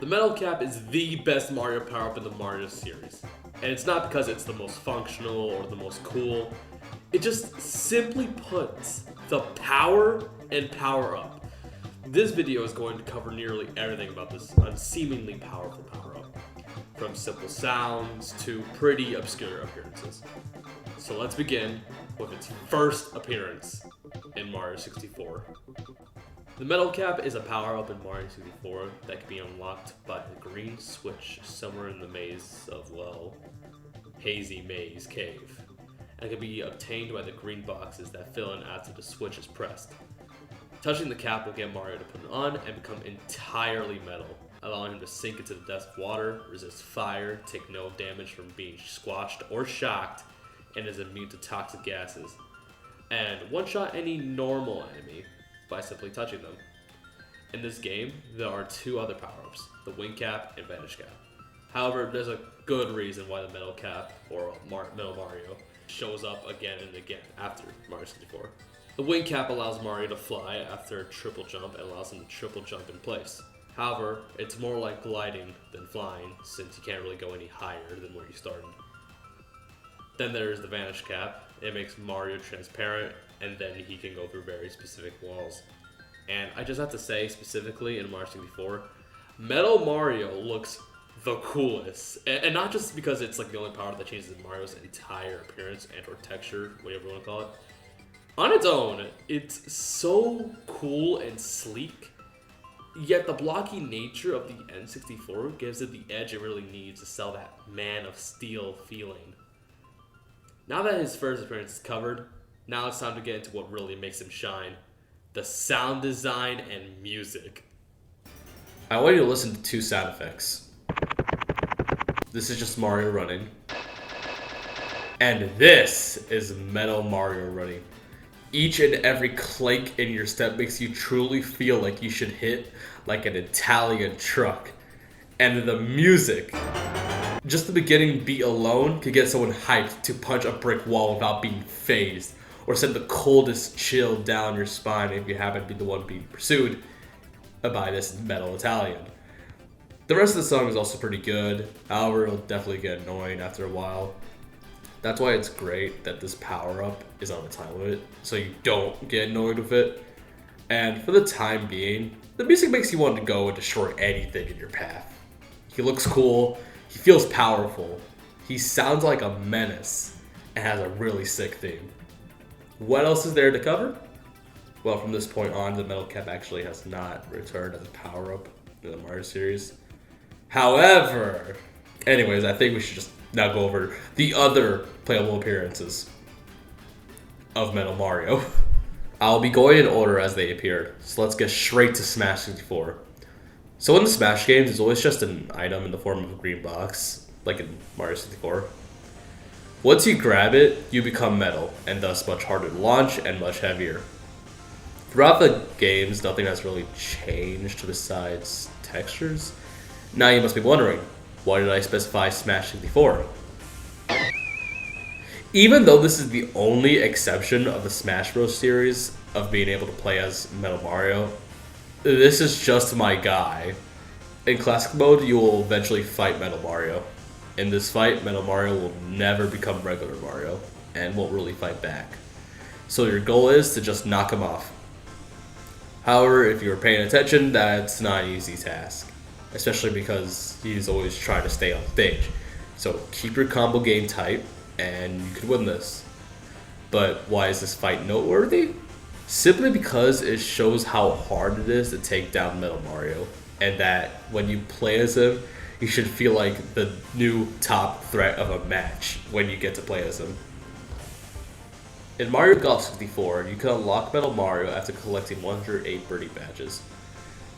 The Metal Cap is the best Mario power-up in the Mario series. And it's not because it's the most functional or the most cool. It just simply puts the power and power-up. This video is going to cover nearly everything about this unseemingly powerful power-up, from simple sounds to pretty obscure appearances. So let's begin with its first appearance in Mario 64. The Metal Cap is a power-up in Mario 64 that can be unlocked by a green switch somewhere in the maze of, well, Hazy Maze Cave, and can be obtained by the green boxes that fill in after the switch is pressed. Touching the cap will get Mario to put it on and become entirely metal, allowing him to sink into the depths of water, resist fire, take no damage from being squashed or shocked, and is immune to toxic gases, and one-shot any normal enemy by simply touching them. In this game, there are two other power-ups, the Wing Cap and Vanish Cap. However, there's a good reason why the Metal Cap, or Metal Mario, shows up again and again after Mario 64. The Wing Cap allows Mario to fly after a triple jump and allows him to triple jump in place. However, it's more like gliding than flying, since you can't really go any higher than where you started. Then there's the Vanish Cap. It makes Mario transparent, and then he can go through very specific walls. And I just have to say, specifically in Mario 64, Metal Mario looks the coolest. And not just because it's like the only power that changes Mario's entire appearance and or texture, whatever you want to call it. On its own, it's so cool and sleek, yet the blocky nature of the N64 gives it the edge it really needs to sell that Man of Steel feeling. Now that his first appearance is covered, now it's time to get into what really makes him shine: the sound design and music. I want you to listen to two sound effects. This is just Mario running. And this is Metal Mario running. Each and every clank in your step makes you truly feel like you should hit like an Italian truck. And the music, just the beginning beat alone could get someone hyped to punch a brick wall without being phased, or send the coldest chill down your spine if you happen to be the one being pursued by this metal Italian. The rest of the song is also pretty good, however it'll definitely get annoying after a while. That's why it's great that this power-up is on a time limit, so you don't get annoyed with it. And for the time being, the music makes you want to go and destroy anything in your path. He looks cool, he feels powerful, he sounds like a menace, and has a really sick theme. What else is there to cover? Well, from this point on, the Metal Cap actually has not returned as a power-up in the Mario series. However, anyways, I think we should just now go over the other playable appearances of Metal Mario. I'll be going in order as they appeared, so let's get straight to Smash 64. So in the Smash games, there's always just an item in the form of a green box, like in Mario 64. Once you grab it, you become metal, and thus much harder to launch and much heavier. Throughout the games, nothing has really changed besides textures. Now you must be wondering, why did I specify Smash 64? Even though this is the only exception of the Smash Bros. Series of being able to play as Metal Mario, this is just my guy. In Classic Mode, you will eventually fight Metal Mario. In this fight, Metal Mario will never become regular Mario, and won't really fight back. So your goal is to just knock him off. However, if you're paying attention, that's not an easy task, especially because he's always trying to stay on stage. So keep your combo game tight, and you could win this. But why is this fight noteworthy? Simply because it shows how hard it is to take down Metal Mario, and that when you play as him, you should feel like the new top threat of a match when you get to play as him. In Mario Golf 64, you can unlock Metal Mario after collecting 108 birdie badges.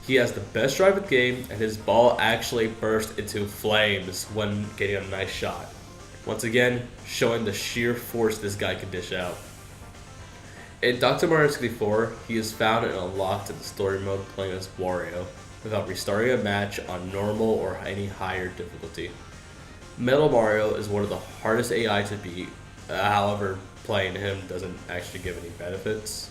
He has the best drive in the game, and his ball actually bursts into flames when getting a nice shot. Once again, showing the sheer force this guy can dish out. In Dr. Mario 64, he is found and unlocked in the story mode playing as Wario, without restarting a match on normal or any higher difficulty. Metal Mario is one of the hardest AI to beat, however, playing him doesn't actually give any benefits.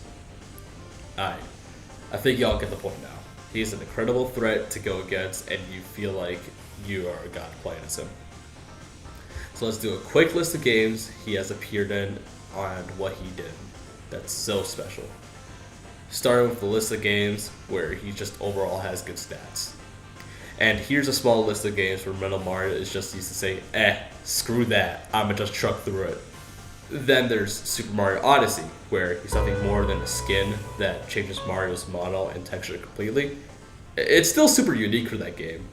I think y'all get the point now. He's an incredible threat to go against, and you feel like you are a god playing as him. So let's do a quick list of games he has appeared in and what he did. That's so special. Starting with the list of games where he just overall has good stats. And here's a small list of games where Metal Mario is just used to say, screw that, I'ma just truck through it. Then there's Super Mario Odyssey, where he's nothing more than a skin that changes Mario's model and texture completely. It's still super unique for that game.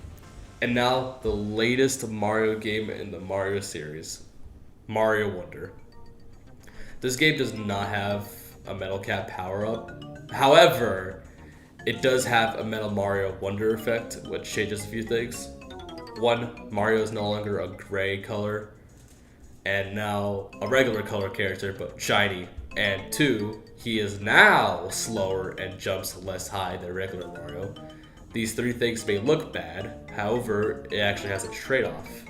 And now, the latest Mario game in the Mario series, Mario Wonder. This game does not have a Metal Cap power-up. However, it does have a Metal Mario Wonder effect, which changes a few things. One, Mario is no longer a gray color, and now a regular color character, but shiny. And two, he is now slower and jumps less high than regular Mario. These three things may look bad, however, it actually has a trade-off.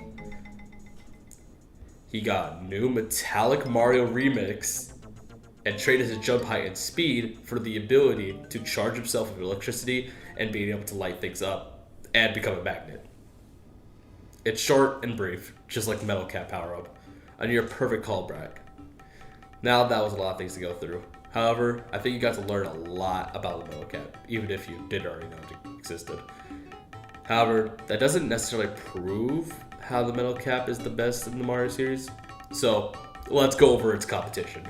He got new Metallic Mario Remix and traded his jump height and speed for the ability to charge himself with electricity and being able to light things up and become a magnet. It's short and brief, just like Metal Cap power-up, a near perfect callback. Now that was a lot of things to go through. However, I think you got to learn a lot about the Metal Cap, even if you did already know it existed. However, that doesn't necessarily prove how the Metal Cap is the best in the Mario series, so let's go over its competition.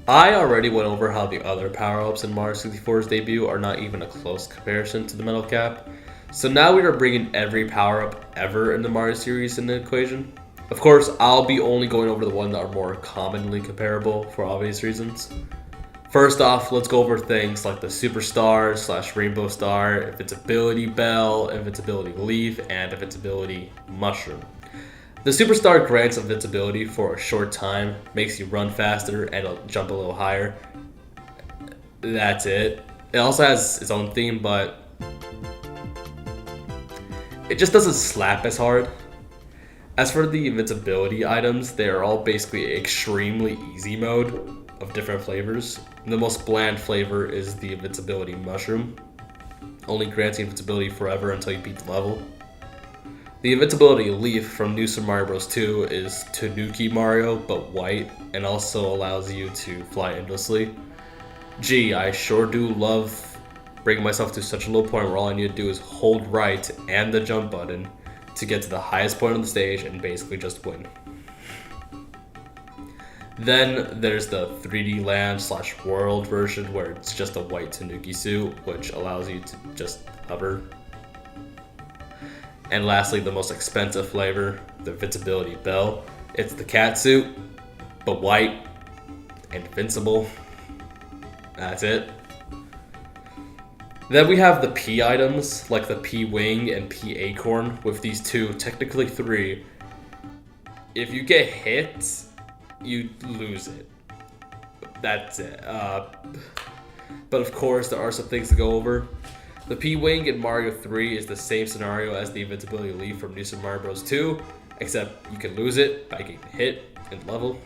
I already went over how the other power-ups in Mario 64's debut are not even a close comparison to the Metal Cap, so now we are bringing every power-up ever in the Mario series in the equation. Of course, I'll be only going over the ones that are more commonly comparable for obvious reasons. First off, let's go over things like the Superstar / Rainbow Star, Invincibility Bell, Invincibility Leaf, and Invincibility Mushroom. The Superstar grants invincibility for a short time, makes you run faster and jump a little higher. That's it. It also has its own theme, but it just doesn't slap as hard. As for the invincibility items, they are all basically extremely easy mode of different flavors. The most bland flavor is the Invincibility Mushroom, only granting invincibility forever until you beat the level. The Invincibility Leaf from New Super Mario Bros. 2 is Tanuki Mario, but white, and also allows you to fly endlessly. Gee, I sure do love bringing myself to such a low point where all I need to do is hold right and the jump button to get to the highest point on the stage and basically just win. Then there's the 3D Land / World version where it's just a white Tanuki suit, which allows you to just hover. And lastly, the most expensive flavor, the Invincibility Bell. It's the cat suit, but white and invincible. That's it. Then we have the P items, like the P Wing and P Acorn, with these two, technically three. If you get hit, you lose it. That's it. But of course, there are some things to go over. The P Wing in Mario 3 is the same scenario as the Invincibility Leaf from New Super Mario Bros. 2, except you can lose it by getting hit in level.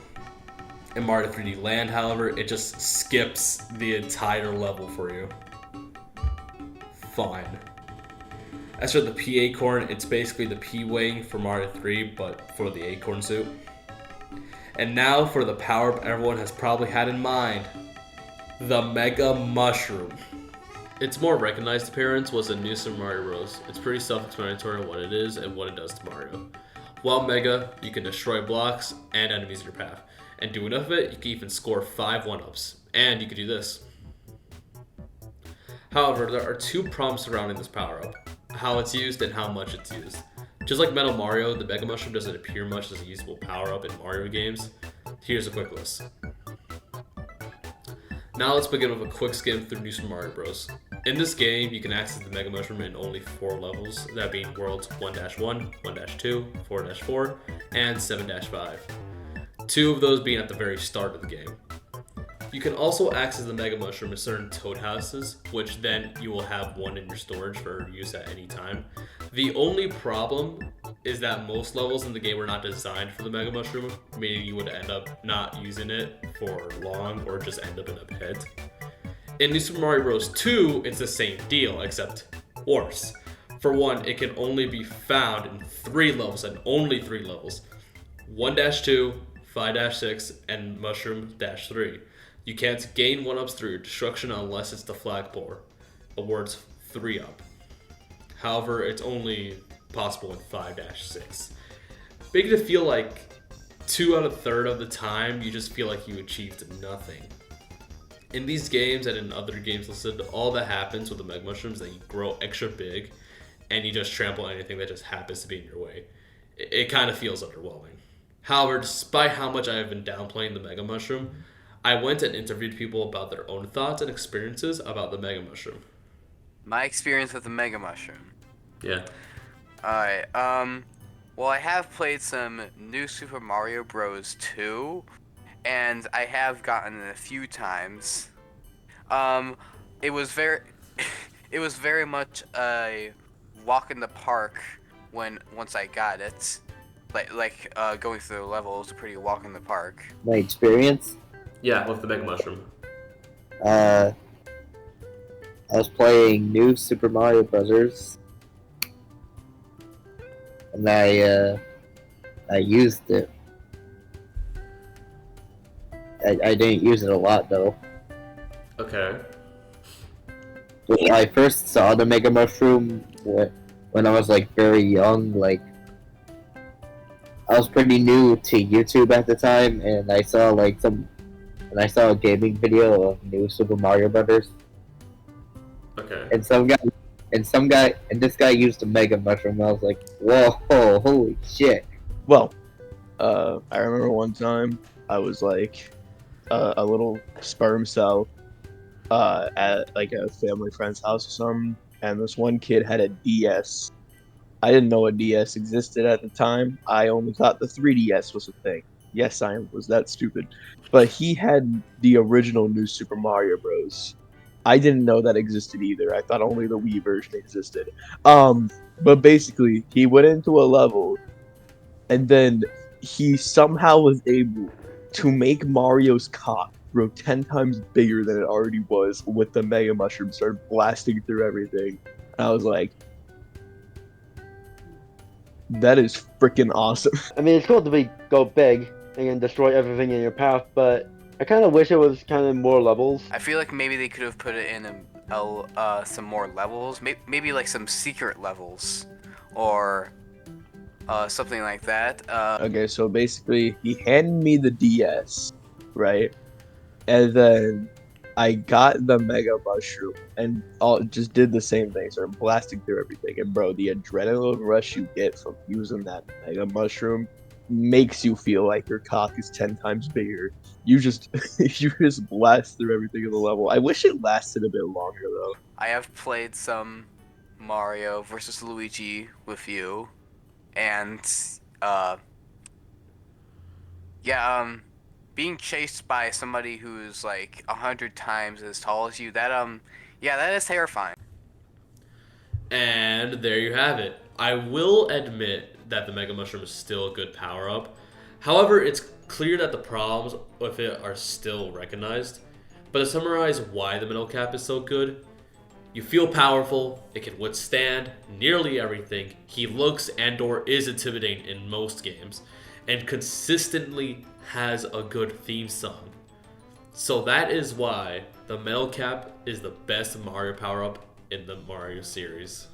In Mario 3D Land, however, it just skips the entire level for you. Fine. As for the P Acorn, it's basically the P Wing for Mario 3, but for the Acorn suit. And now for the power-up everyone has probably had in mind, the Mega Mushroom. Its more recognized appearance was in New Super Mario Bros. It's pretty self-explanatory on what it is and what it does to Mario. While Mega, you can destroy blocks and enemies in your path, and do enough of it, you can even score 5 1-ups. And you can do this. However, there are 2 problems surrounding this power-up: how it's used and how much it's used. Just like Metal Mario, the Mega Mushroom doesn't appear much as a usable power-up in Mario games. Here's a quick list. Now let's begin with a quick skim through New Super Mario Bros. In this game, you can access the Mega Mushroom in only 4 levels, that being Worlds 1-1, 1-2, 4-4, and 7-5. 2 of those being at the very start of the game. You can also access the Mega Mushroom in certain Toad houses, which then you will have one in your storage for use at any time. The only problem is that most levels in the game were not designed for the Mega Mushroom, meaning you would end up not using it for long or just end up in a pit. In New Super Mario Bros. 2, it's the same deal, except worse. For one, it can only be found in 3 levels, and only 3 levels. 1-2, 5-6, and Mushroom-3. You can't gain 1-ups through your destruction unless it's the flagpole, awards 3-up. However, it's only possible in 5-6. Making it feel like 2 out of 3rd of the time, you just feel like you achieved nothing. In these games and in other games listed, all that happens with the Mega Mushrooms is that you grow extra big and you just trample anything that just happens to be in your way. It kind of feels underwhelming. However, despite how much I have been downplaying the Mega Mushroom, I went and interviewed people about their own thoughts and experiences about the Mega Mushroom. My experience with the Mega Mushroom. Yeah. Alright, well, I have played some New Super Mario Bros. 2, and I have gotten it a few times. It was very, it was very much a walk in the park once I got it. Going through the level was a pretty walk in the park. My experience? Yeah, with the Mega Mushroom. I was playing New Super Mario Brothers, and I used it. I didn't use it a lot though. Okay. When I first saw the Mega Mushroom when I was like very young, like I was pretty new to YouTube at the time, and I saw a gaming video of New Super Mario Brothers. Okay. And this guy used a Mega Mushroom. And I was like, whoa, holy shit! Well, I remember one time I was like a little sperm cell at like a family friend's house or something, and this one kid had a DS. I didn't know a DS existed at the time. I only thought the 3DS was a thing. Yes, I was that stupid. But he had the original New Super Mario Bros. I didn't know that existed either. I thought only the Wii version existed. But basically, he went into a level, and then he somehow was able to make Mario's cock grow 10 times bigger than it already was with the Mega Mushroom started blasting through everything. And I was like, that is freaking awesome. I mean, it's cool to go big and destroy everything in your path, but I kind of wish it was kind of more levels. I feel like maybe they could have put it in some more levels, maybe like some secret levels, or something like that. Okay, so basically, he handed me the DS, right? And then I got the Mega Mushroom and just did the same thing, started blasting through everything. And bro, the adrenaline rush you get from using that Mega Mushroom makes you feel like your cock is 10 times bigger. You just blast through everything in the level. I wish it lasted a bit longer though. I have played some Mario vs. Luigi with you, and being chased by somebody who's like 100 times as tall as you, that is terrifying. And there you have it. I will admit that the Mega Mushroom is still a good power-up. However, it's clear that the problems with it are still recognized. But to summarize why the Middle Cap is so good, you feel powerful, it can withstand nearly everything, he looks and/or is intimidating in most games, and consistently has a good theme song. So that is why the Metal Cap is the best Mario power-up in the Mario series.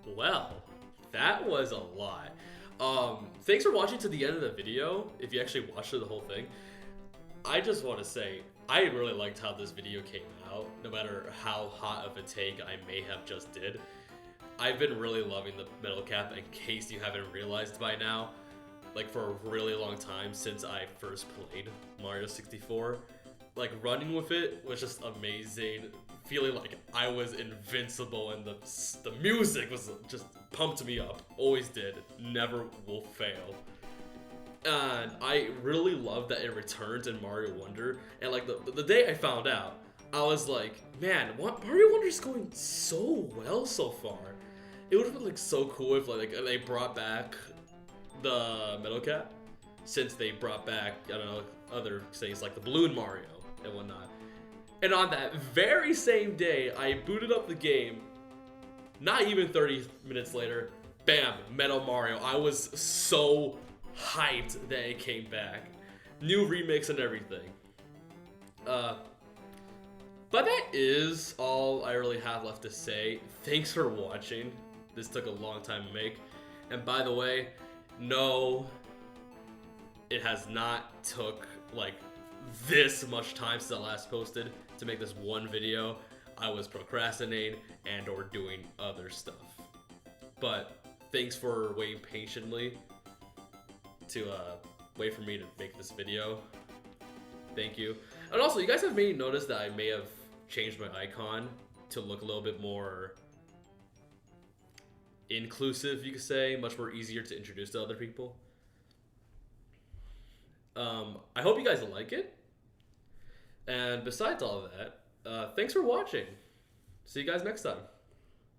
Well, that was a lot. Thanks for watching to the end of the video, if you actually watched the whole thing. I just want to say, I really liked how this video came out, no matter how hot of a take I may have just did. I've been really loving the Metal Cap, in case you haven't realized by now. Like, for a really long time since I first played Mario 64. Like, running with it was just amazing. Feeling like I was invincible, and the music was just pumped me up. Always did. Never will fail. And I really love that it returns in Mario Wonder. And like the day I found out, I was like, man, Mario Wonder's going so well so far. It would have been like so cool if like they brought back the Metal Cap, since they brought back, I don't know, other things like the Balloon Mario and whatnot. And on that very same day, I booted up the game. Not even 30 minutes later, bam, Metal Mario. I was so hyped that it came back. New remix and everything. But that is all I really have left to say. Thanks for watching. This took a long time to make. And by the way, no, it has not took like this much time since I last posted to make this one video. I was procrastinating and or doing other stuff. But thanks for waiting patiently to wait for me to make this video. Thank you. And also, you guys have maybe noticed that I may have changed my icon to look a little bit more inclusive, you could say, much more easier to introduce to other people. I hope you guys like it. And besides all of that, thanks for watching. See you guys next time.